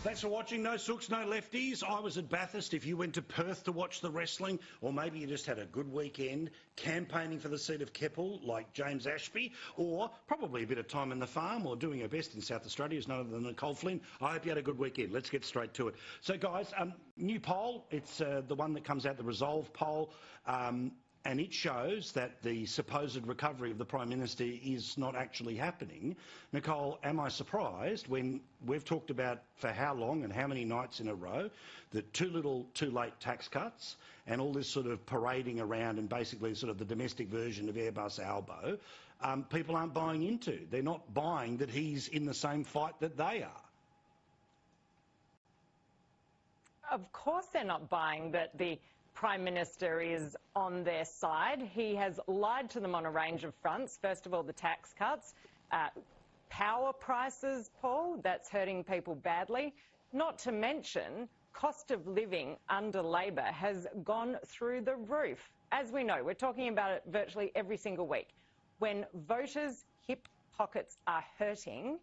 Thanks for watching. No sooks, no lefties. I was at Bathurst. If you went to Perth to watch the wrestling, or maybe you just had a good weekend campaigning for the seat of Keppel like James Ashby, or probably a bit of time in the farm or doing her best in South Australia as none other than Nicole Flynn, I hope you had a good weekend. Let's get straight to it. So, guys, new poll. It's the one that comes out, the Resolve poll. And it shows that the supposed recovery of the Prime Minister is not actually happening. Nicole, am I surprised when we've talked about for how long and how many nights in a row that too little, too late tax cuts and all this sort of parading around and basically sort of the domestic version of Airbus Albo, people aren't buying into? They're not buying that he's in the same fight that they are. Of course they're not buying that the Prime Minister is on their side. He has lied to them on a range of fronts. First of all, the tax cuts, power prices, Paul, that's hurting people badly. Not to mention, cost of living under Labor has gone through the roof. As we know, we're talking about it virtually every single week. When voters' hip pockets are hurting,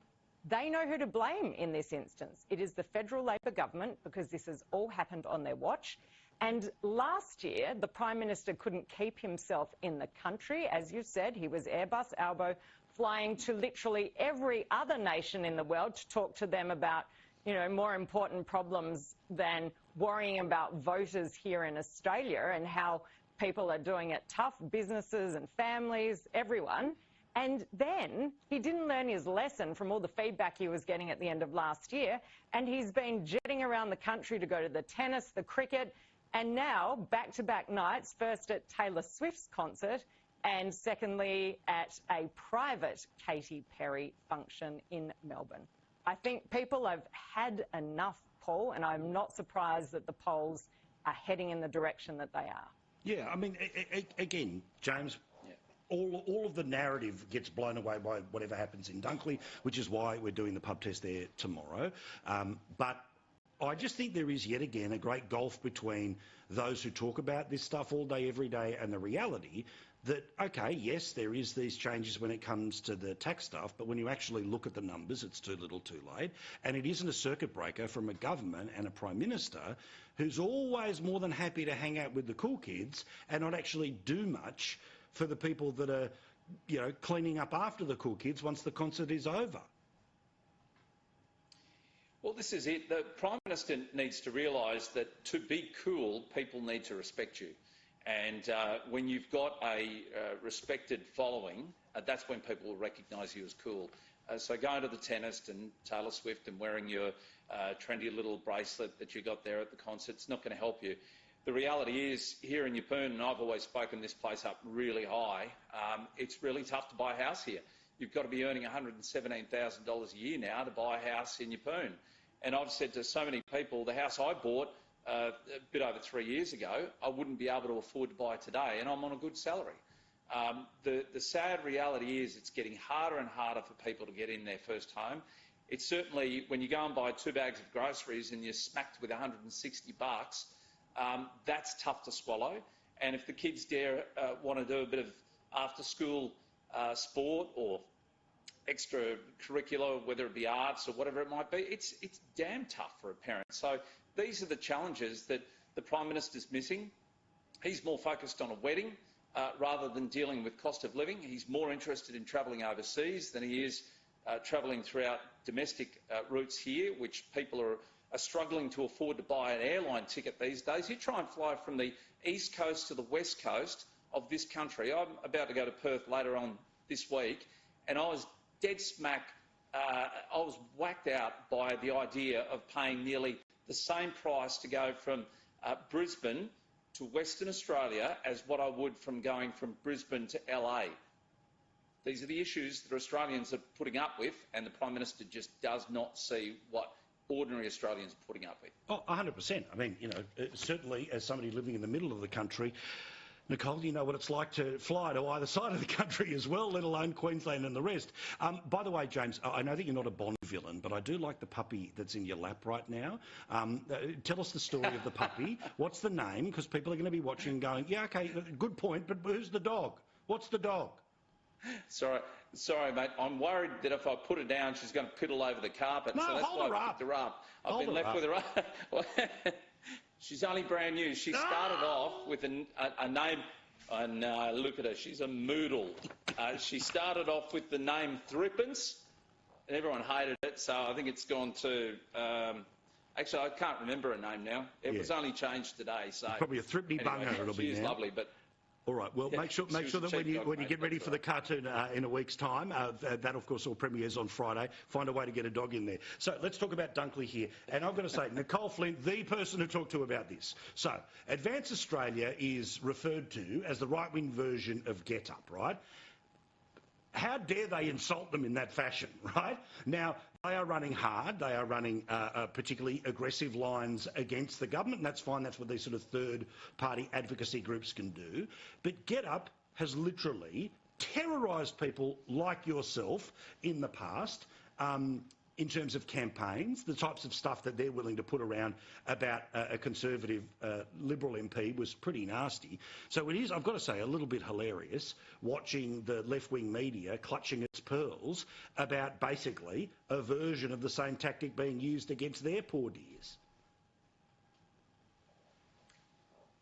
they know who to blame in this instance. It is the federal Labor government, because this has all happened on their watch. And last year, the Prime Minister couldn't keep himself in the country. As you said, he was Airbus Albo, flying to literally every other nation in the world to talk to them about, you know, more important problems than worrying about voters here in Australia and how people are doing it tough, businesses and families, everyone. And then he didn't learn his lesson from all the feedback he was getting at the end of last year. And he's been jetting around the country to go to the tennis, the cricket, and now back-to-back nights, first at Taylor Swift's concert and secondly at a private Katy Perry function in Melbourne. I think people have had enough, Paul, and I'm not surprised that the polls are heading in the direction that they are. Yeah, I mean, again, James, all of the narrative gets blown away by whatever happens in Dunkley, which is why we're doing the pub test there tomorrow. But I just think there is yet again a great gulf between those who talk about this stuff all day, every day, and the reality that, okay, yes, there is these changes when it comes to the tax stuff, but when you actually look at the numbers, it's too little, too late. And it isn't a circuit breaker from a government and a Prime Minister who's always more than happy to hang out with the cool kids and not actually do much for the people that are, you know, cleaning up after the cool kids once the concert is over. Well, this is it. The Prime Minister needs to realise that to be cool, people need to respect you. And when you've got a respected following, that's when people will recognise you as cool. So going to the tennis and Taylor Swift and wearing your trendy little bracelet that you got there at the concert, it's not going to help you. The reality is, here in Yeppoon, and I've always spoken this place up really high, it's really tough to buy a house here. You've got to be earning $117,000 a year now to buy a house in Yeppoon. And I've said to so many people, the house I bought a bit over 3 years ago, I wouldn't be able to afford to buy today, and I'm on a good salary. The sad reality is it's getting harder and harder for people to get in their first home. It's certainly, when you go and buy 2 bags of groceries and you're smacked with $160, that's tough to swallow. And if the kids dare want to do a bit of after-school sport or extracurricular, whether it be arts or whatever it might be, it's damn tough for a parent. So these are the challenges that the Prime Minister's missing. He's more focused on a wedding rather than dealing with cost of living. He's more interested in travelling overseas than he is travelling throughout domestic routes here, which people are struggling to afford to buy an airline ticket these days. You try and fly from the east coast to the west coast of this country. I'm about to go to Perth later on this week, and I was dead smack, I was whacked out by the idea of paying nearly the same price to go from Brisbane to Western Australia as what I would from going from Brisbane to LA. These are the issues that Australians are putting up with, and the Prime Minister just does not see what ordinary Australians are putting up with. Oh, 100%. I mean, you know, certainly as somebody living in the middle of the country, Nicole, you know what it's like to fly to either side of the country as well, let alone Queensland and the rest. By the way, James, I know that you're not a Bond villain, but I do like the puppy that's in your lap right now. Tell us the story of the puppy. What's the name? Because people are going to be watching and going, yeah, OK, good point, but who's the dog? What's the dog? Sorry, Sorry, mate. I'm worried that if I put her down, she's going to piddle over the carpet. No, so that's hold why her I up. picked her up. I've Hold been her left up. with her up. She's only brand new. She started off with a name. And look at her. She's a moodle. She started off with the name Thrippence, and everyone hated it. So I think it's gone to. Actually, I can't remember her name now. It was only changed today. So probably a Thripney anyway, Bunga. It'll be she's now. lovely, but. All right. Well, make sure that when you get ready for the cartoon in a week's time, that of course all premieres on Friday. Find a way to get a dog in there. So let's talk about Dunkley here. And I've got to say, Nicole Flynn, the person to talk to about this. So Advance Australia is referred to as the right-wing version of Get Up, right? How dare they insult them in that fashion, right? Now, they are running hard. They are running particularly aggressive lines against the government, and that's fine. That's what these sort of third-party advocacy groups can do. But Get Up has literally terrorised people like yourself in the past. In terms of campaigns, the types of stuff that they're willing to put around about a Conservative Liberal MP was pretty nasty. So it is, I've got to say, a little bit hilarious watching the left-wing media clutching its pearls about basically a version of the same tactic being used against their poor dears.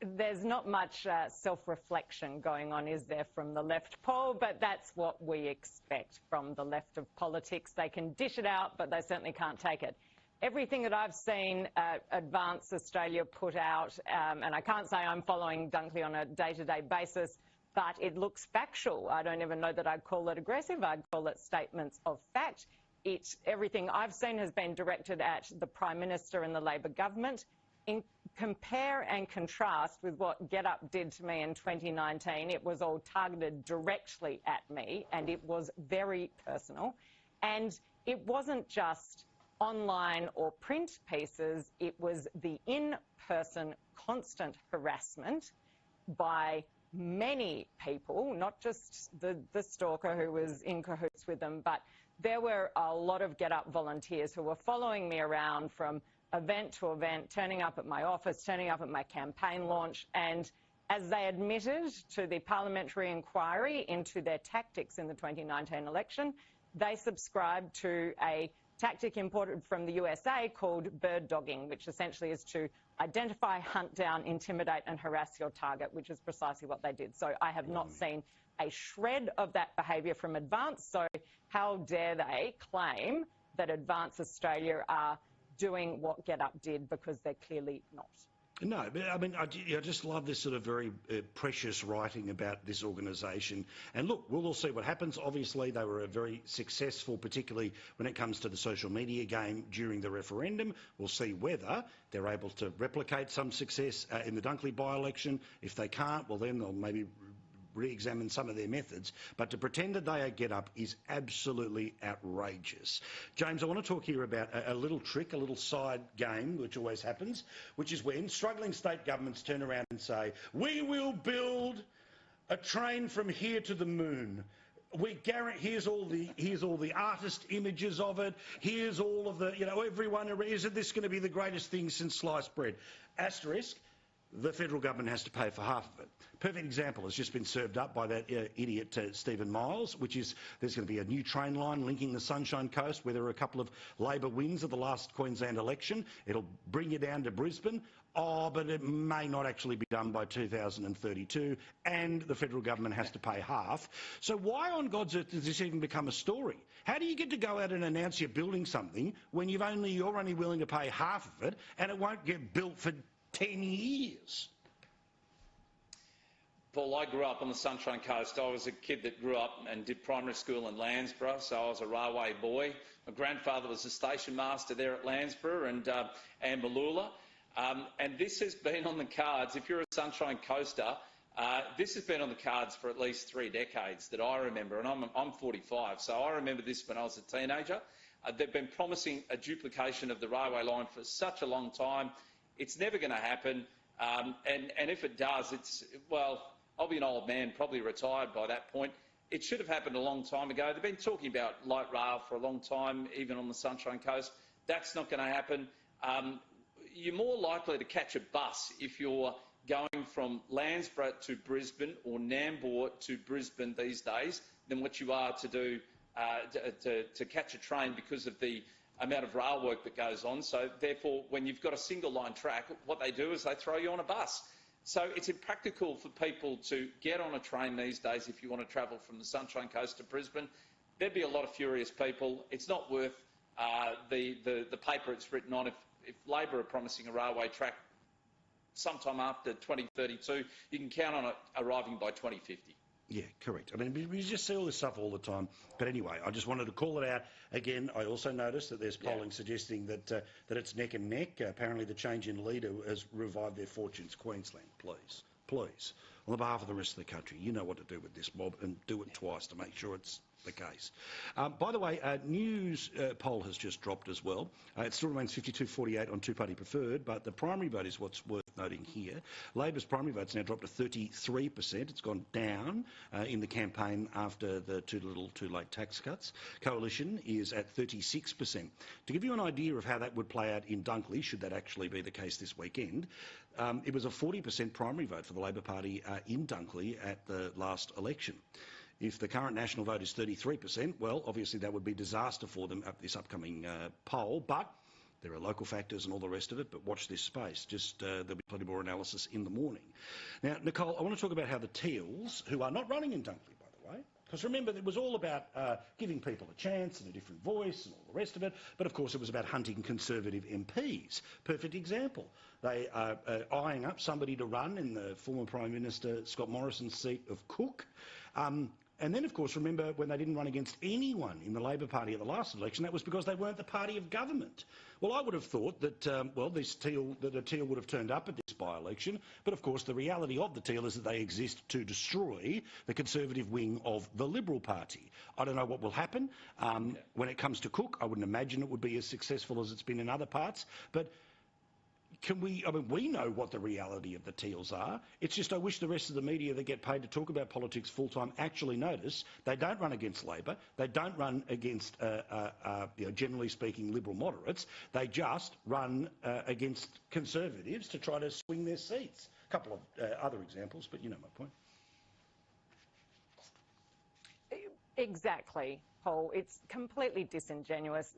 There's not much self-reflection going on, is there, from the left pole? But that's what we expect from the left of politics. They can dish it out, but they certainly can't take it. Everything that I've seen Advance Australia put out, and I can't say I'm following Dunkley on a day-to-day basis, but it looks factual. I don't even know that I'd call it aggressive. I'd call it statements of fact. Everything I've seen has been directed at the Prime Minister and the Labor government. Compare and contrast with what Get Up did to me in 2019. It was all targeted directly at me, and it was very personal. And it wasn't just online or print pieces. It was the in-person constant harassment by many people, not just the stalker who was in cahoots with them, but there were a lot of Get Up volunteers who were following me around from event to event, turning up at my office, turning up at my campaign launch, and as they admitted to the parliamentary inquiry into their tactics in the 2019 election, they subscribed to a tactic imported from the USA called bird dogging, which essentially is to identify, hunt down, intimidate and harass your target, which is precisely what they did. So I have not seen a shred of that behaviour from Advance, so how dare they claim that Advance Australia are doing what Get Up did, because they're clearly not. No, but I mean, I just love this sort of very precious writing about this organisation. And look, we'll all see what happens. Obviously, they were very successful, particularly when it comes to the social media game during the referendum. We'll see whether they're able to replicate some success in the Dunkley by-election. If they can't, well, then they'll maybe re-examine some of their methods, but to pretend that they are Get Up is absolutely outrageous. James, I want to talk here about a little trick, a little side game, which always happens, which is when struggling state governments turn around and say, we will build a train from here to the moon. We guarantee, here's all the artist images of it. Here's all of the, everyone, isn't this going to be the greatest thing since sliced bread? Asterisk. The federal government has to pay for half of it. Perfect example has just been served up by that idiot Stephen Miles, which is there's going to be a new train line linking the Sunshine Coast, where there were a couple of Labor wins at the last Queensland election. It'll bring you down to Brisbane. Oh, but it may not actually be done by 2032, and the federal government has to pay half. So why on God's earth does this even become a story? How do you get to go out and announce you're building something when you're only willing to pay half of it, and it won't get built for 10 years? Paul, I grew up on the Sunshine Coast. I was a kid that grew up and did primary school in Landsborough, so I was a railway boy. My grandfather was a station master there at Landsborough and Malula. And this has been on the cards. If you're a Sunshine Coaster, this has been on the cards for at least 3 decades that I remember, and I'm 45, so I remember this when I was a teenager. They've been promising a duplication of the railway line for such a long time. It's never going to happen, and if it does, I'll be an old man, probably retired by that point. It should have happened a long time ago. They've been talking about light rail for a long time, even on the Sunshine Coast. That's not going to happen. You're more likely to catch a bus if you're going from Landsborough to Brisbane or Nambour to Brisbane these days than what you are to do to catch a train because of the amount of rail work that goes on. So therefore, when you've got a single line track, what they do is they throw you on a bus. So it's impractical for people to get on a train these days if you want to travel from the Sunshine Coast to Brisbane. There'd be a lot of furious people. It's not worth the paper it's written on. If Labor are promising a railway track sometime after 2032, you can count on it arriving by 2050. Yeah, correct. I mean, we just see all this stuff all the time. But anyway, I just wanted to call it out again. I also noticed that there's polling suggesting that it's neck and neck. Apparently the change in leader has revived their fortunes. Queensland, please, on the behalf of the rest of the country, you know what to do with this mob, and do it twice to make sure it's the case. By the way, news poll has just dropped as well. It still remains 52-48 on two-party preferred, but the primary vote is what's worth noting here. Labor's primary vote's now dropped to 33%. It's gone down in the campaign after the too little, too late tax cuts. Coalition is at 36%. To give you an idea of how that would play out in Dunkley, should that actually be the case this weekend, it was a 40% primary vote for the Labor Party in Dunkley at the last election. If the current national vote is 33%, well, obviously that would be disaster for them at this upcoming poll, but there are local factors and all the rest of it, but watch this space. Just there'll be plenty more analysis in the morning. Now, Nicole, I want to talk about how the Teals, who are not running in Dunkley, by the way, because remember, it was all about giving people a chance and a different voice and all the rest of it, but of course it was about hunting Conservative MPs. Perfect example. They are eyeing up somebody to run in the former Prime Minister Scott Morrison's seat of Cook. And then, of course, remember when they didn't run against anyone in the Labor Party at the last election, that was because they weren't the party of government. Well, I would have thought that, the Teal would have turned up at this by-election, but of course the reality of the Teal is that they exist to destroy the Conservative wing of the Liberal Party. I don't know what will happen when it comes to Cook. I wouldn't imagine it would be as successful as it's been in other parts, but we know what the reality of the Teals are. It's just I wish the rest of the media that get paid to talk about politics full-time actually notice they don't run against Labor. They don't run against, generally speaking, Liberal moderates. They just run against Conservatives to try to swing their seats. A couple of other examples, but you know my point. Exactly, Paul. It's completely disingenuous.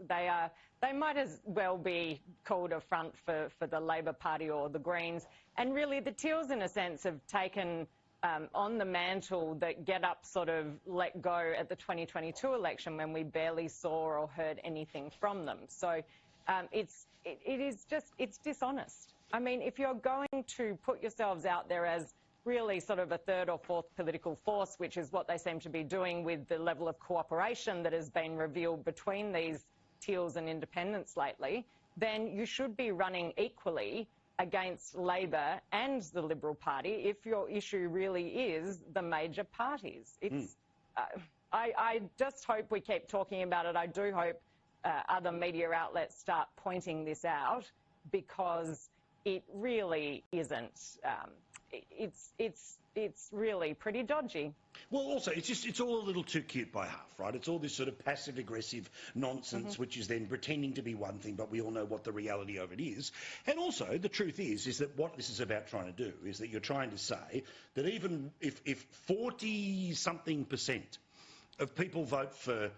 They might as well be called a front for the Labor Party or the Greens. And really, the Teals, in a sense, have taken on the mantle that Get Up sort of let go at the 2022 election when we barely saw or heard anything from them. So it's dishonest. I mean, if you're going to put yourselves out there as really sort of a third or fourth political force, which is what they seem to be doing with the level of cooperation that has been revealed between these Teals and independents lately, then you should be running equally against Labor and the Liberal Party if your issue really is the major parties. It's, I just hope we keep talking about it. I do hope other media outlets start pointing this out, because it really isn't. It's really pretty dodgy. Well, also, it's all a little too cute by half, right? It's all this sort of passive-aggressive nonsense, which is then pretending to be one thing, but we all know what the reality of it is. And also, the truth is that what this is about trying to do is that you're trying to say that even if 40-something% of people vote for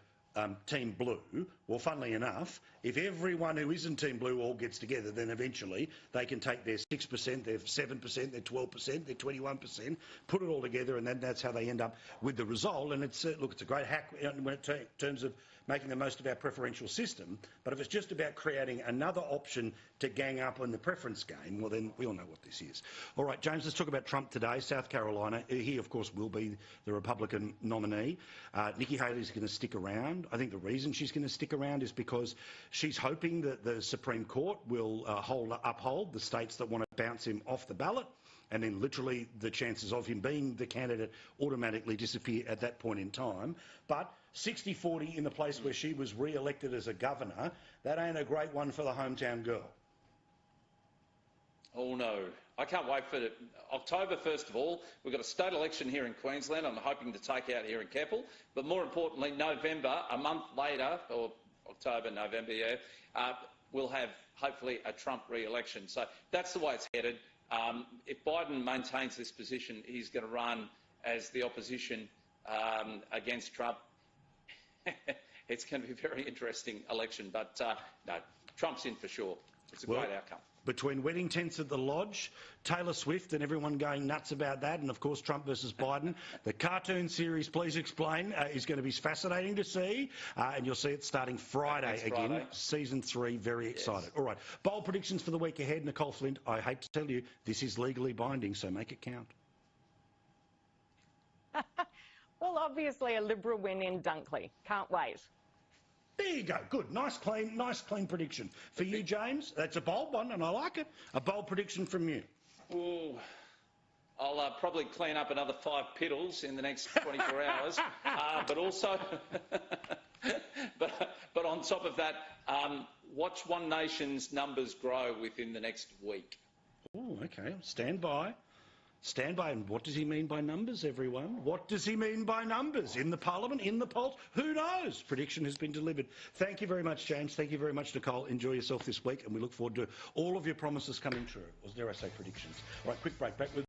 Team Blue, well, funnily enough, if everyone who isn't Team Blue all gets together, then eventually they can take their 6%, their 7%, their 12%, their 21%, put it all together, and then that's how they end up with the result. And it's it's a great hack in terms of making the most of our preferential system. But if it's just about creating another option to gang up on the preference game, well, then we all know what this is. All right, James, let's talk about Trump today. South Carolina, he, of course, will be the Republican nominee. Nikki Haley's going to stick around. I think the reason she's going to stick around is because she's hoping that the Supreme Court will uphold the states that want to bounce him off the ballot, and then literally the chances of him being the candidate automatically disappear at that point in time. But 60-40 in the place where she was re-elected as a governor, that ain't a great one for the hometown girl. Oh no, I can't wait for October. First of all, we've got a state election here in Queensland I'm hoping to take out here in Keppel, but more importantly, November, a month later, or October, November, we'll have hopefully a Trump re-election. So that's the way it's headed. If Biden maintains this position, he's going to run as the opposition against Trump, it's going to be a very interesting election. But no, Trump's in for sure. It's a great outcome. Between wedding tents at the Lodge, Taylor Swift and everyone going nuts about that, and of course Trump versus Biden, the cartoon series Please Explain is going to be fascinating to see, and you'll see it starting Friday again, season 3, very excited. All right, bold predictions for the week ahead. Nicole Flint, I hate to tell you, this is legally binding, so make it count. Well, obviously a Liberal win in Dunkley. Can't wait. There you go. Good. Nice, clean prediction. For you, James, that's a bold one, and I like it. A bold prediction from you. Ooh, I'll probably clean up another 5 piddles in the next 24 hours. But also, but on top of that, watch One Nation's numbers grow within the next week. Oh, okay. Stand by. Stand by. And what does he mean by numbers, everyone? What does he mean by numbers? In the Parliament? In the polls? Who knows? Prediction has been delivered. Thank you very much, James. Thank you very much, Nicole. Enjoy yourself this week, and we look forward to all of your promises coming true. Or dare I say predictions. All right, quick break. Back with